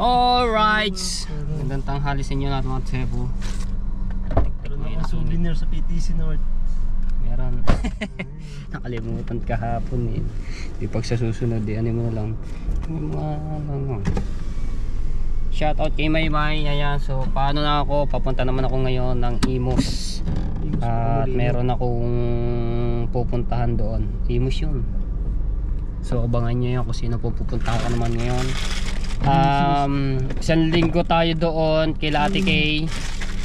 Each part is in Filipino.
Alright, magandang tanghali sa inyo lahat mga Cebu. Meron akong souvenir sa PTC North. Meron. Nakalimutan kahapon eh. Di pag sa susunod ano mo na lang. Shoutout kay Maymay. Ayan, so paano na ako? Papunta naman ako ngayon ng Imus. At meron akong pupuntahan doon. Imus yun. So abangan nyo yun kung sino pupuntahan ko naman ngayon. Isang linggo tayo doon kila Ate Kay.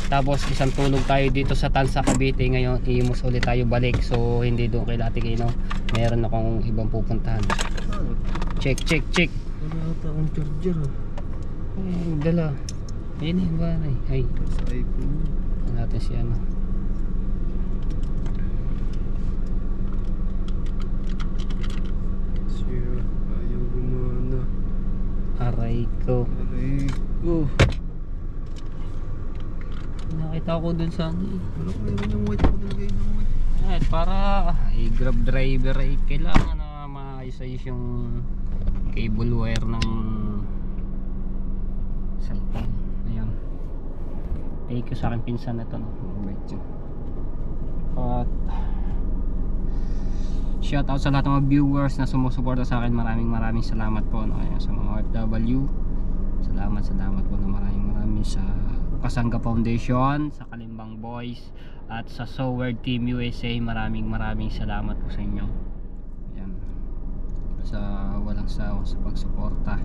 Tapos isang tulog tayo dito sa Tansa, Cavite. Ngayon Imus ulit tayo balik. So hindi doon kila Ate Kay, no? Meron akong ibang pupuntahan. Check. Wala ata ang charger. Dala. Ayun eh, ba? Ay. Sa iPhone. Natin si ano. Siya, ayaw gumana. Aray ko. Nakita ko dun sa ano eh. Wala ko meron yung white ko talaga yung white. Ay, para Grab driver ay kailangan na maayos-ayos yung cable wire ng cellphone. Ayan. Take ko sa akin pinsan na ito, no? At shout out sa lahat ng mga viewers na sumusuporta sa akin. Maraming salamat po, no? Ayan, sa mga OFW. Salamat po na maraming sa Kasangga Foundation, sa Kalimbang Boys, at sa Soward Team USA. Maraming salamat po sa inyo. Ayan. Sa walang sawa sa pagsuporta.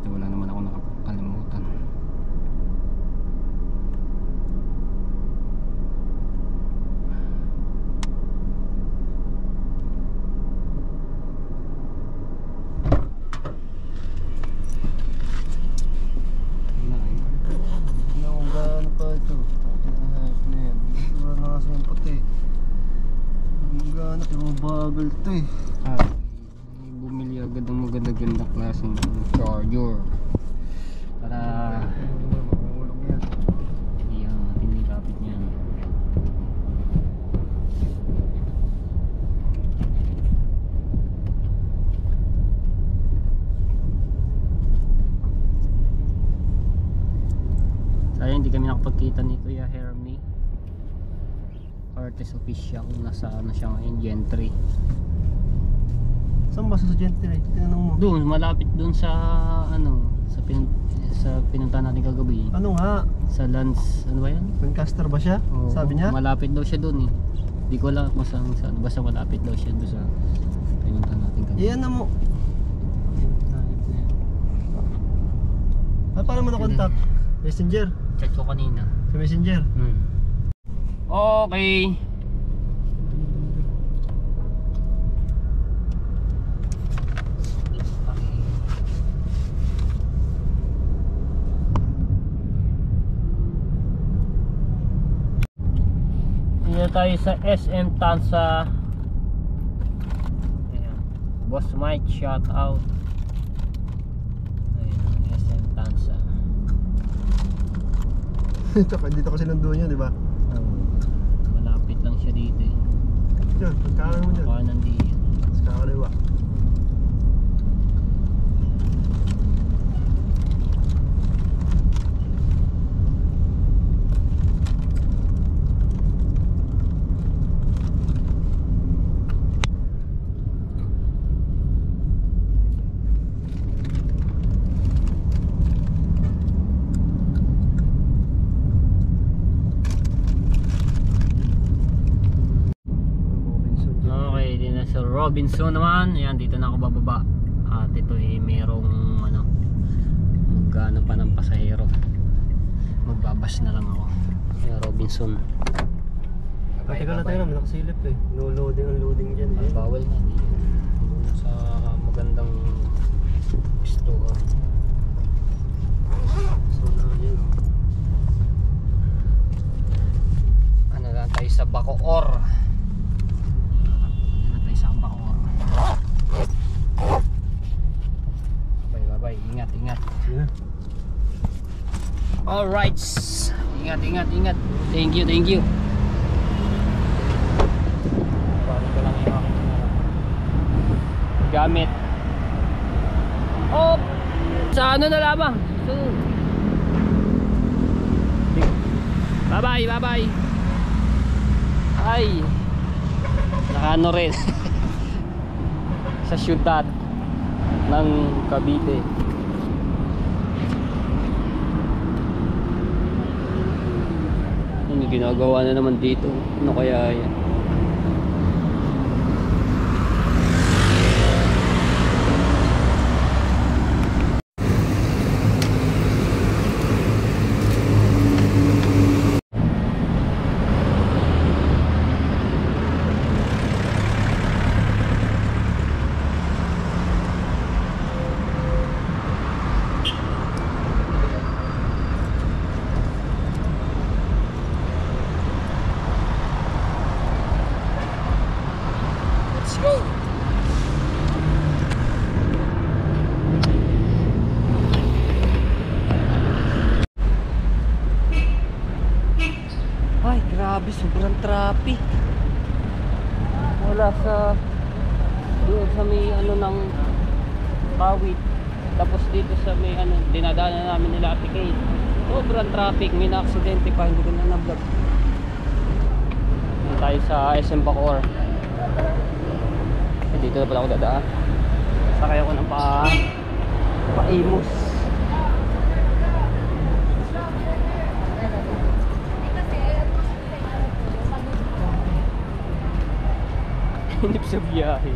Wala naman ako nakakalimutan. Bagal to eh. Bumili agad ng maganda-ganda klaseng charger para makulong yan. Iyan, tinilapit niyan. Sayang hindi kami nakapagkita ni Kuya Hermie Artist Official. Nasa ano siya ngayon, Gentry. Saan ba sa Gentry? Tinanong mo? Doon, malapit doon sa ano, sa pinuntahan natin kagabi. Ano nga? Sa Lance, ano ba yan? Lancaster ba siya? Oo, sabi niya? malapit daw siya doon eh. Hindi ko alam kung saan, basta malapit daw siya doon sa pinuntahan natin kagabi. Iyan na mo. Paano mo na-contact? Messenger? Chat ko kanina. Sa Messenger? Okay. Dito tayo sa SM Tansa. Ayan. Boss Mike, shout out. Ayan, SM Tansa. Dito kasi nandoon yun, di ba? Malapit lang siya dito eh. Diyan, pagkakan mo dyan. Kanan dito. Sa kakaliwa. Robinson naman, ayan, dito na ako bababa. At ito eh merong ano, magano pa ng pasahero. Magbabas na lang ako. Ayan, Robinson. Teka lang tayo naman, nakasilip eh. No loading ang loading dyan eh. Bawal na doon sa magandang store. So na yan. Ano lang tayo sa Bacoor. Bye. Ingat. Yeah. Alright. Ingat. Thank you. Parang ko lang yung aking gamit. Oh, sa ano na lamang. Bye bye, bye bye. Ay, nakaano rin. Sa syudad ng Cavite. Ano ginagawa na naman dito? Ano kaya yan? Let's go! Ay, grabe, sobrang traffic. Wala sa doon sa may ano ng Pawit. Tapos dito sa may ano, dinadaanan namin nila Ate Kate. Sobrang traffic, may na-aksidente pa, hindi ko na na-vlog. Dito tayo sa SM Bacoor. Dito na pala ako dadaan. Sakay ako ng pa-Imus. Hinip sa biyahe.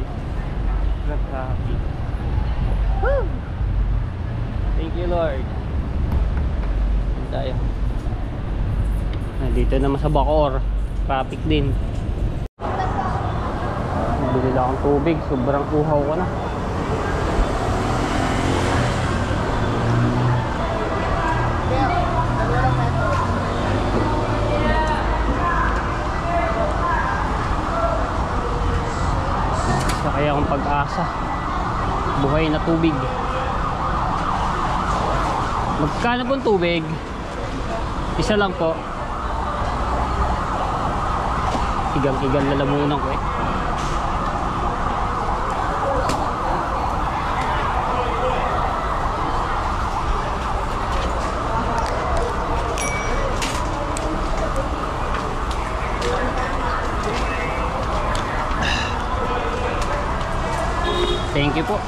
Sobrang traffic. Woo! Thank you Lord. Tayo. Dito naman sa Bacoor, traffic din. Bili lang akong tubig, sobrang uhaw ko na. Sakay akong Pag-asa, buhay na tubig. Magkano pong tubig? Isa lang po. Igang-igang lalamunan ko eh. Thank you po.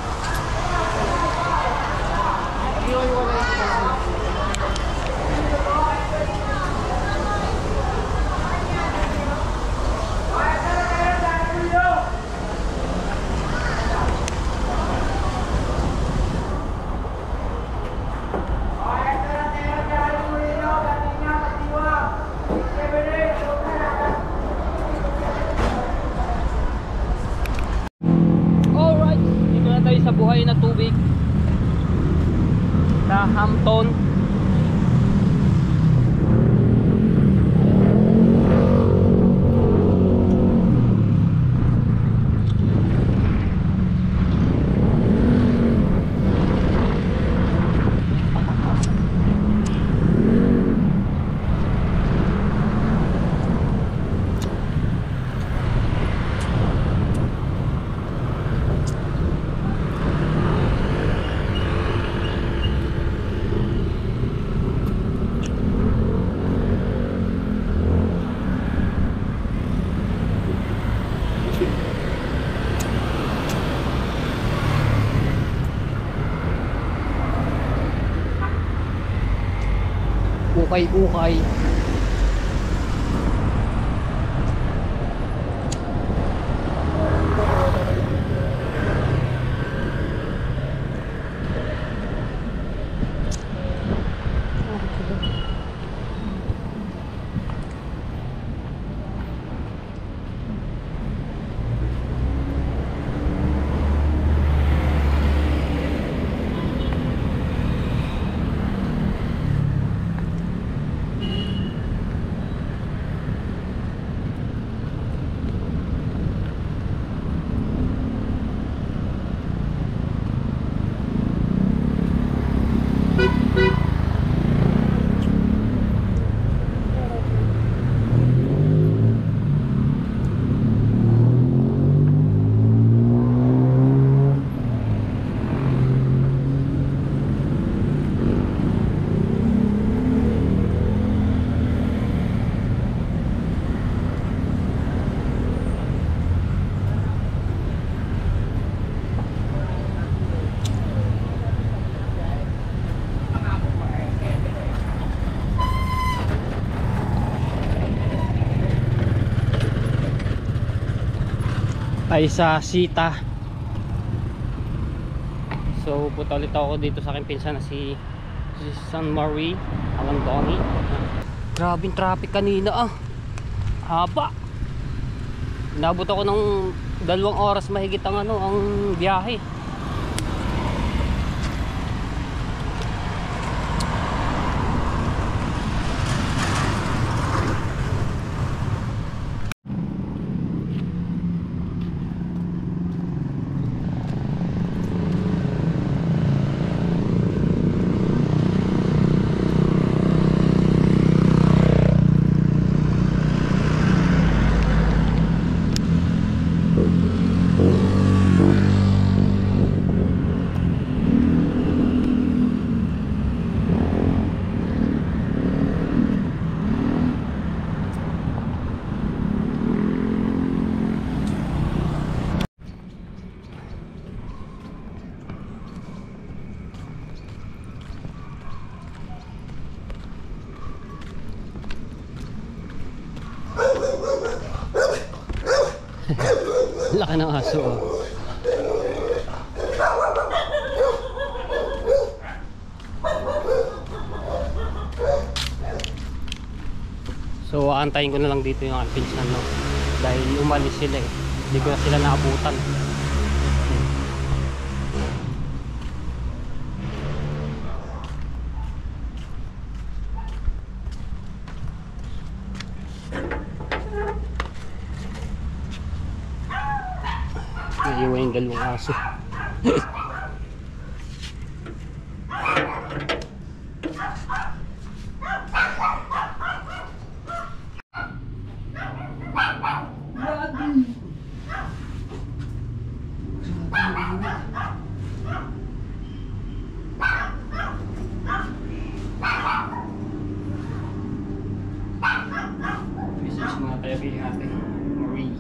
Sa buhay na tubig sa Hampton. Ukay-ukay. ay sa Sita. So punta ulit ako dito sa aking pinsan na si San Marie Alandoni. Grabing traffic kanina haba. Nabot ako ng 2 oras mahigit ang ang biyahe. Laki ng aso So aantayin ko na lang dito yung aking pinsan dahil umalis sila hindi ko na sila naabutan. Naiwan yung 2 aso. Message mga tayo kay Ate Marie.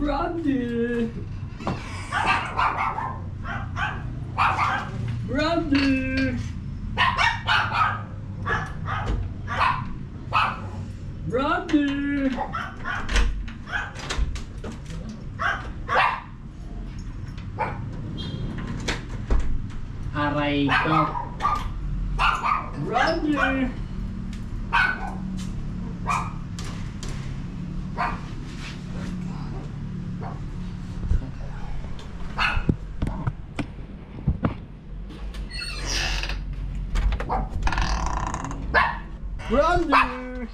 Brandy! Brandy! Brandy! Aray ko. Brandy! Brandy!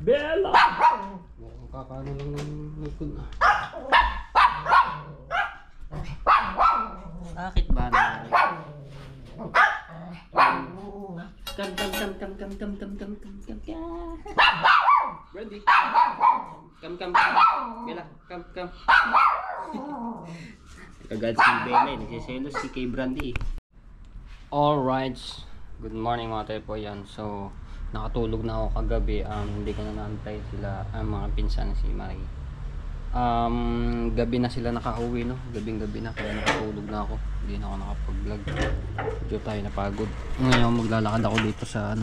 Bella! Kakano lang ng likod na. Bakit ba na? Kam. Brandy! Kam. Bella, kam. Kagad si Bella, nagsiselos si kay Brandy. Alright, good morning mga tepo yan. So, nakatulog na ako kagabi. Hindi ko na naantay sila, mga pinsan si Marie. Gabi na sila nakauwi, no? Gabi na, kaya nakatulog na ako. Hindi na ako nakapag-vlog. Medyo tayo napagod. Ngayon maglalakad ako dito sa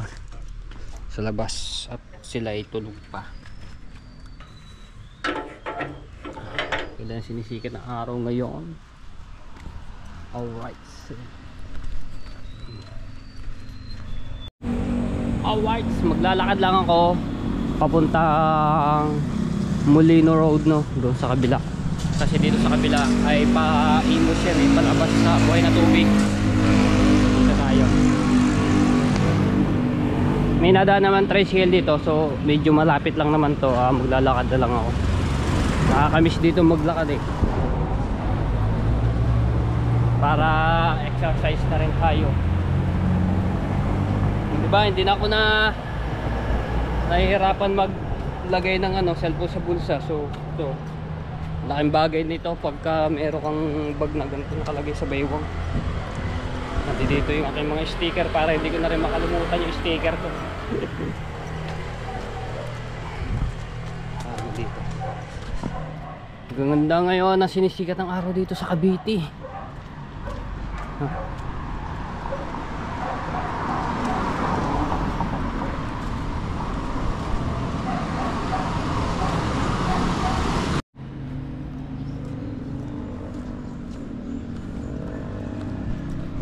sa labas at sila ay tulog pa. Kailan sinisikat ng araw ngayon. Alright. Alright, maglalakad lang ako papuntang Molino Road, no, doon sa kabila. Kasi dito sa kabila ay pa-imos yan, palabas sa buhay na tubig. Dito tayo. May nadaan naman tricycle dito, so medyo malapit lang naman to. Maglalakad na lang ako. Nakakamiss dito maglakad eh. Para exercise na rin tayo. Diba, hindi na ako nahihirapan maglagay ng cellphone sa bulsa. So laking bagay nito pagka meron kang bag na ganito nakalagay sa baywang. At dito yung aking mga sticker para hindi ko na rin makalimutan yung sticker ko. Dito. Ganda ngayon na sinisikat ng araw dito sa Cavite.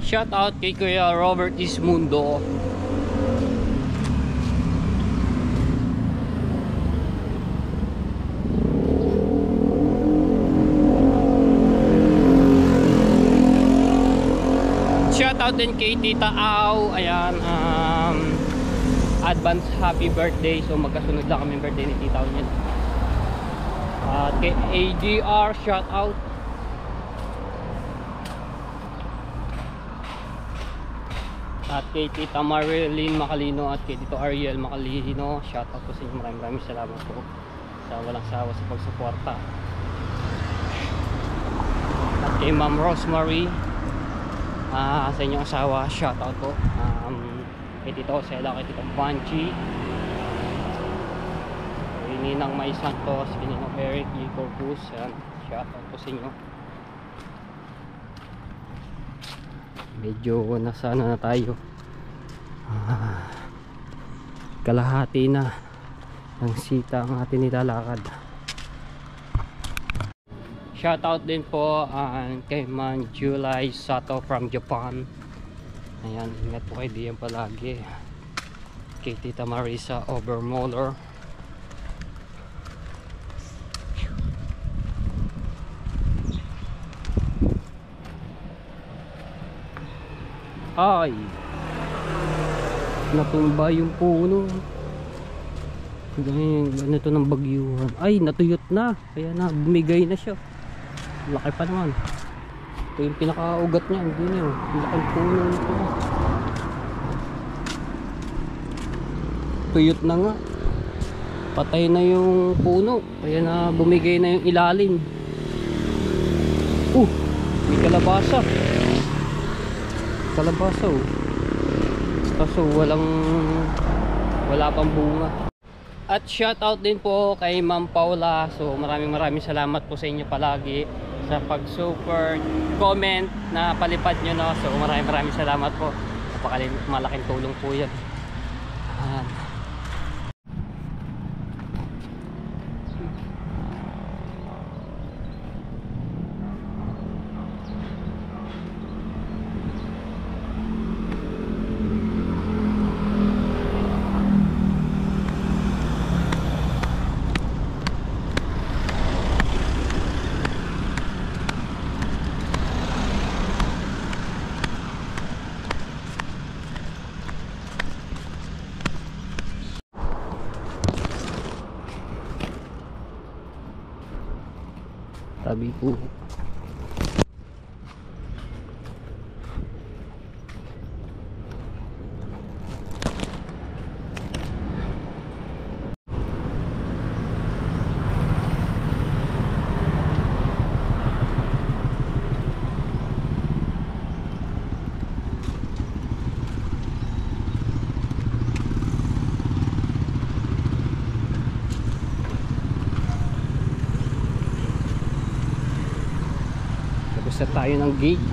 Shout out kay Kuya Robert Ismundo. Shout out din kay Tita Au. Ayan, advance happy birthday. So magkasunod lang kami birthday ni Tita Au niyan. At kay AGR, shout out. At kay Tita Marilyn Macalino at kay Tito Ariel Macalino, shout out po sa inyo. Maraming salamat po sa walang sawa sa pagsuporta. At kay Ma'am Rosemary, sa inyong asawa, shout out po. Kay Tito Sela, kay Tito Banchi, kay Ninang May Santos, kay Ninang Eric E. Corpus, shout out po sa inyo. Medyo nasana na tayo, kalahati na ng sita ang ating nilalakad. Shoutout din po kay Man July Sato from Japan. Ayan, ingat po kayo diyan palagi. Kay Tita Marisa Obermoller. Ay, natumba yung puno. Ano to ng bagyuhan. Ay, natuyot na. Kaya na, bumigay na siya. Laki pa naman. Ito yung pinakaugat niya. Hindi niya. Laking puno nito. Tuyot na nga. Patay na yung puno. Kaya na, bumigay na yung ilalim. May kalabasa. Kalabasa kaso wala pang bunga. At shout out din po kay Ma'am Paula. So maraming salamat po sa inyo palagi sa pag super comment na palipad nyo, no? So maraming salamat po. Malaking tulong po yan. Tabi po. Buksan tayo ng gate.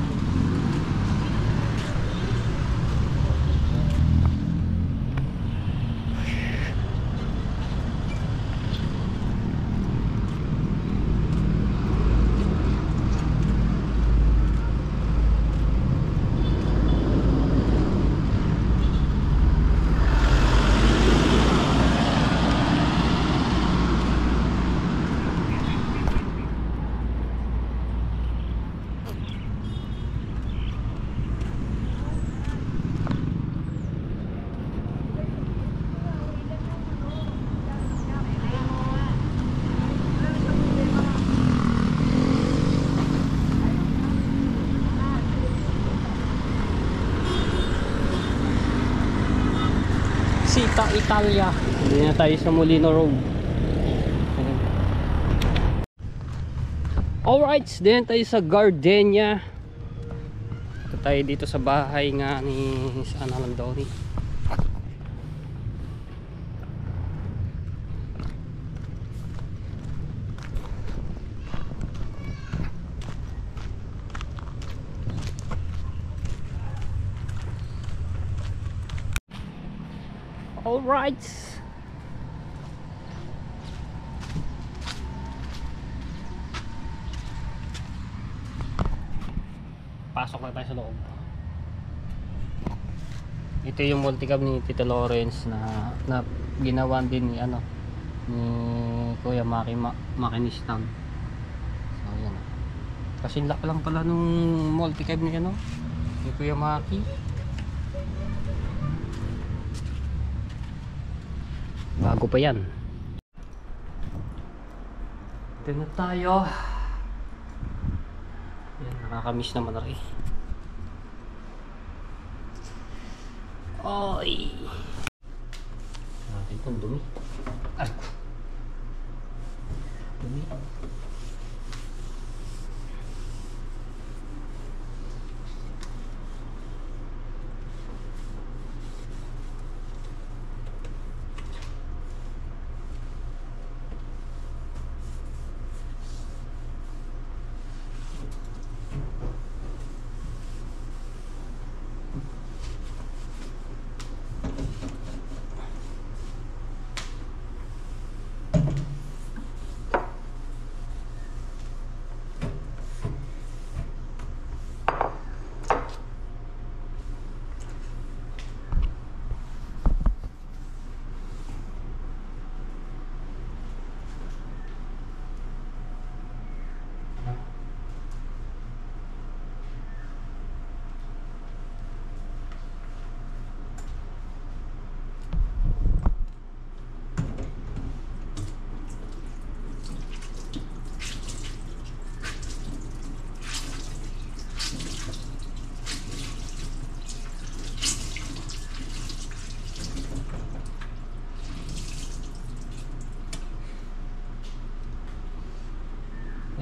Sita Italia. Hindi na tayo sa Molino Road. Alright, din tayo sa Gardenia. Ito tayo dito sa bahay nga ni Ana Landori. Alright. Pasok na tayo sa loob. Ito yung multicab ni Tito Lawrence na ginawan din ni Kuya Maki Makinistang. So yan. Kasi lak lang pala nung multicab ni ni Kuya Maki. Bago pa yan. Ito na tayo. Yan, nakakamiss naman rin. Oy. Natin itong dumi. Ay. Dumi.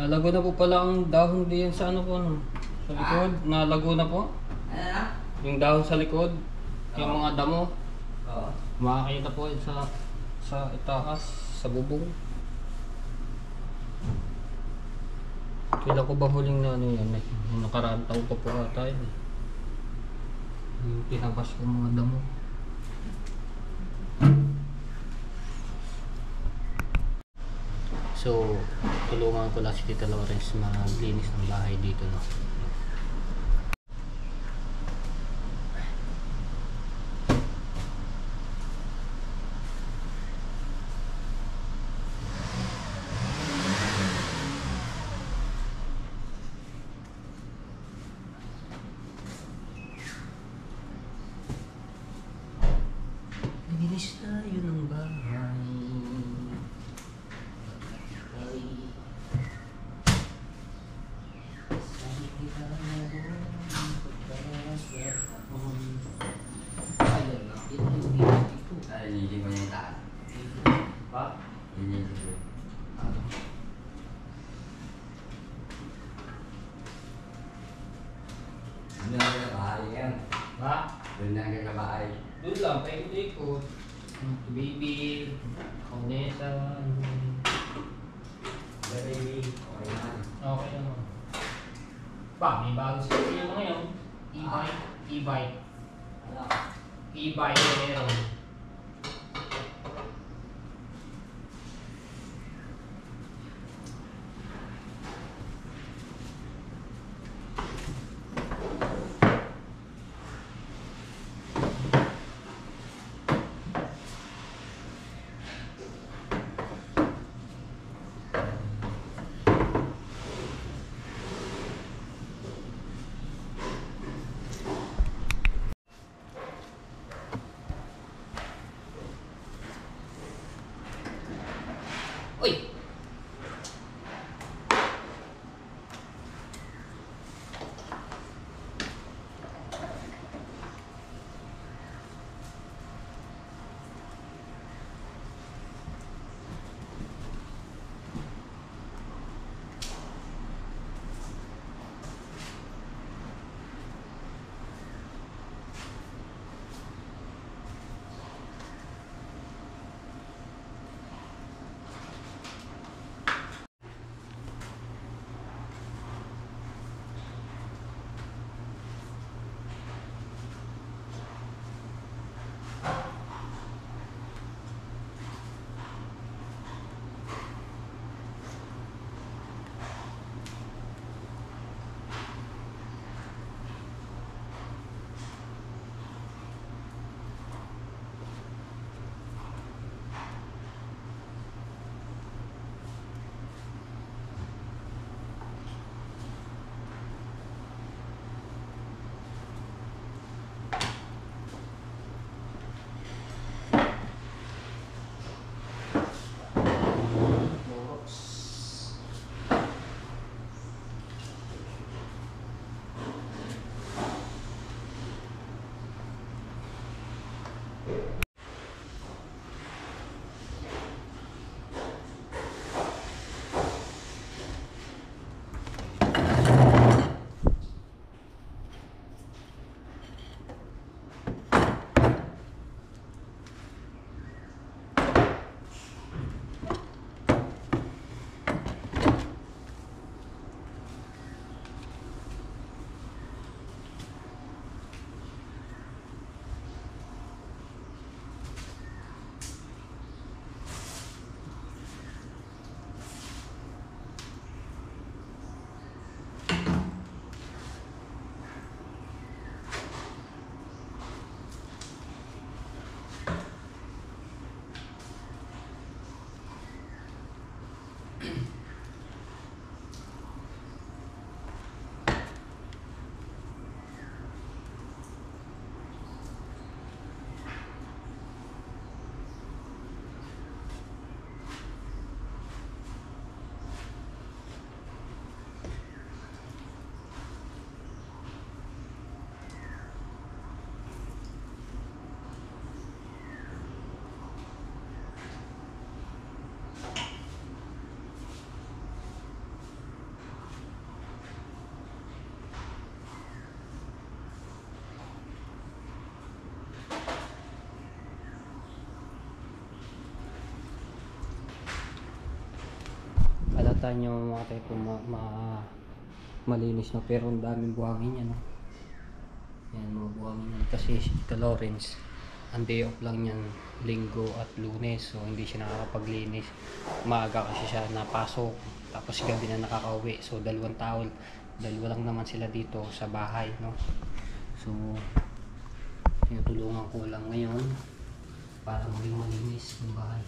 Nalago na po pala ang dahon diyan sa sa likod. Nalago na po. Yung dahon sa likod, yung mga damo. Makakita po sa itaas, sa bubong. Kailan ko ba huling na yan? Nakaraan taon pa po ata yun. Yung pinabas ko mga damo. So, tulungan ko lang si Tita Lawrence maglinis ng bahay dito, no. Linis na yun ang bahay. Doon lang ka kabahay. Doon lang, paikot-ikot. Baby, kaunesa. Baby, okay naman. Okay naman. Ba, may bagong sasakyan mo ngayon. E-bike. E-bike. E-bike na meron. Uy! Halata nyo mga typo malinis na pero ang daming buhangin yan. No? Yan mga buhangin yan kasi si Lawrence ang day off lang yan Linggo at Lunes, so hindi siya nakakapaglinis. Maaga kasi siya napasok tapos gabi na nakakauwi, so dalawa lang naman sila dito sa bahay, no? So tinutulungan ko lang ngayon para maging malinis yung bahay.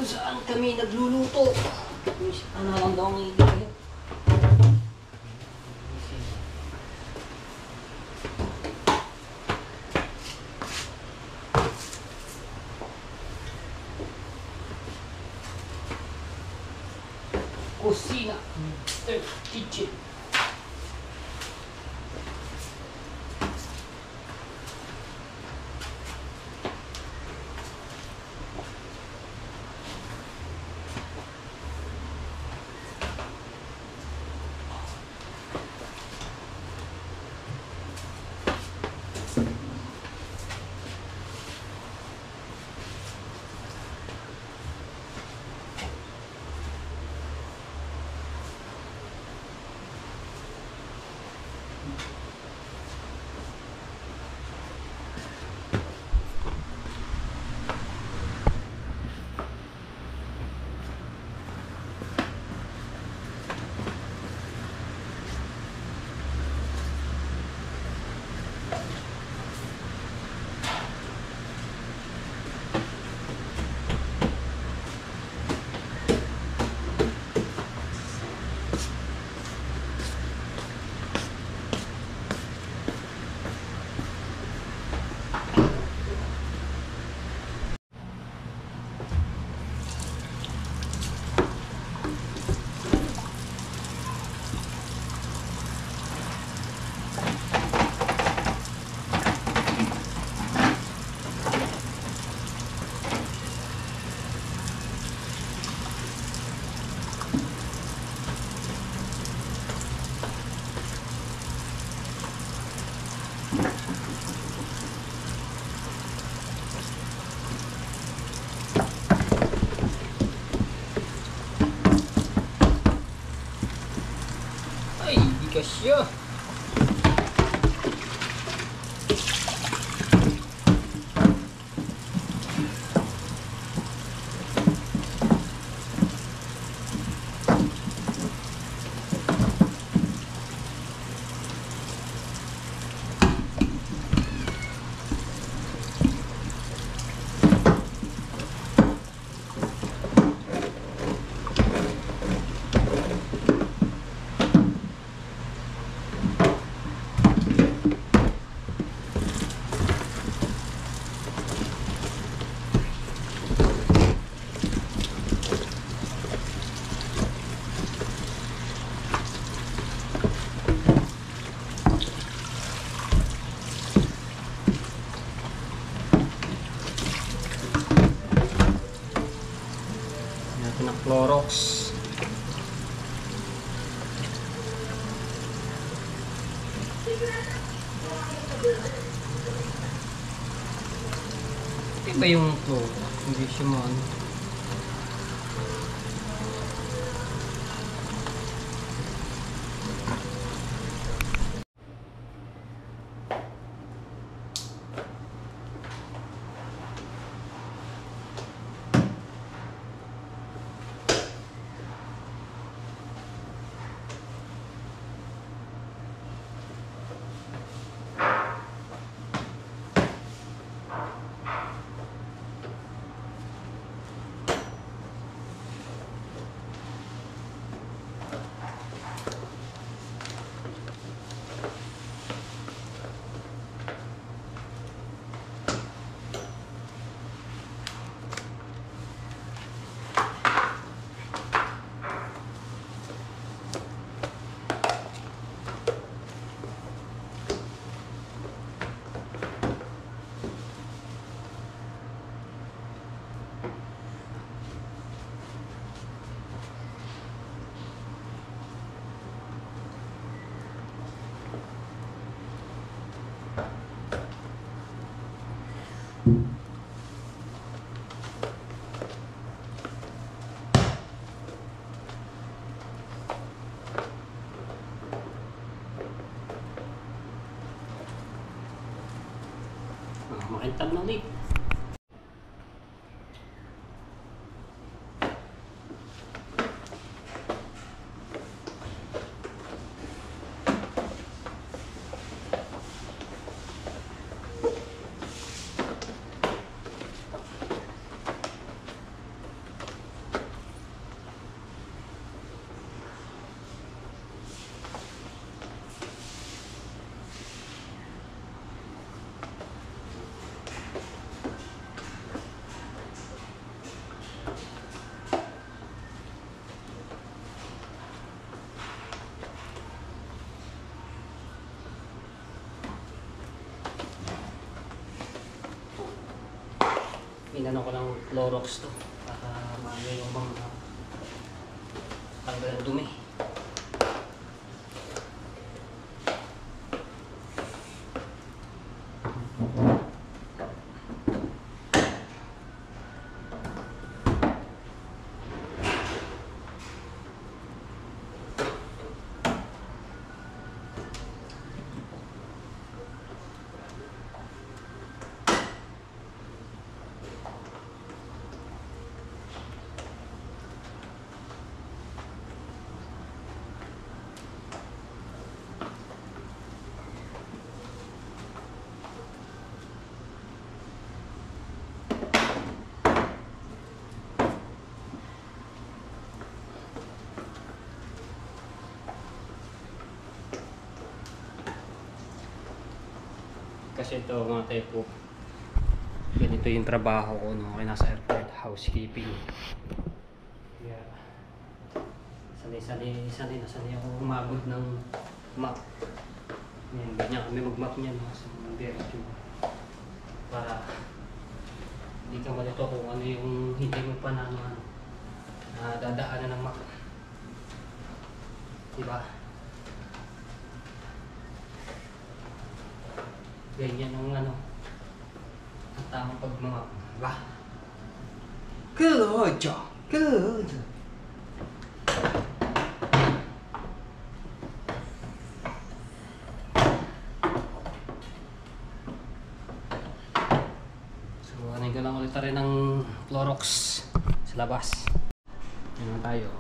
saan kami nagluluto. Ano lang daw ang ibig. Kusina. Kitchen. Ay, di kasya. Natin ang Clorox. Ito ba yung Clorox? Hindi siya maano. Inano ko ng Clorox to para maano yung mga tanggal ng dumi. Kasi ito mga tepo, ganito yung trabaho ko no, kaya nasa airport, housekeeping. Yeah. Sanay ako umabot ng map. Yan, ganyan kami mag-map niyan no, sa mga direction. Para hindi ka malito kung ano yung hindi mo pa na dadaanan ng map. Diba? Ganyan ang ang tamang pagmamap. Diba? Good job! Good! So, anin ko lang ulit rin ng Clorox sa labas. Yan na tayo.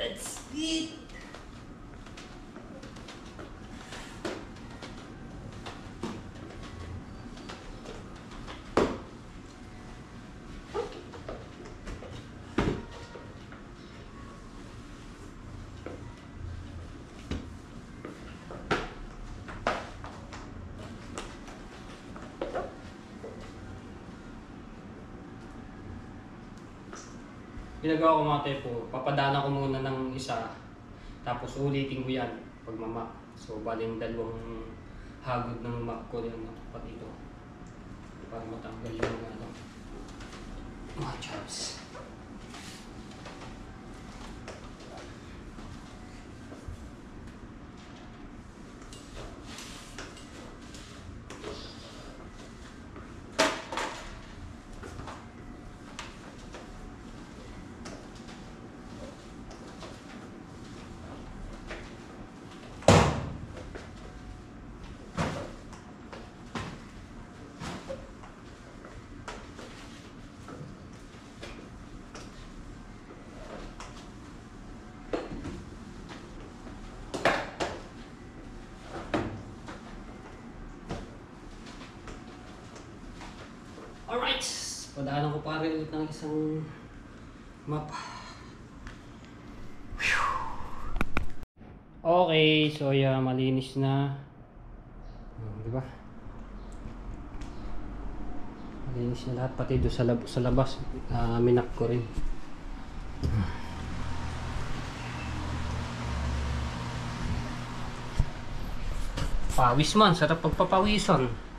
Let's eat! Ginagawa ko mga tepo, papadana ko muna ng isa, tapos ulitin ko yan pag mamak. So baling dalawang hagod ng map ko yan pati ito para matanggal yung mga chops. Daanan ko pare ulit ng isang map. Okay, so yeah, malinis na. Di ba? Malinis na lahat, pati doon sa labas. Minak ko rin. Pawis man, sarap pagpapawisan.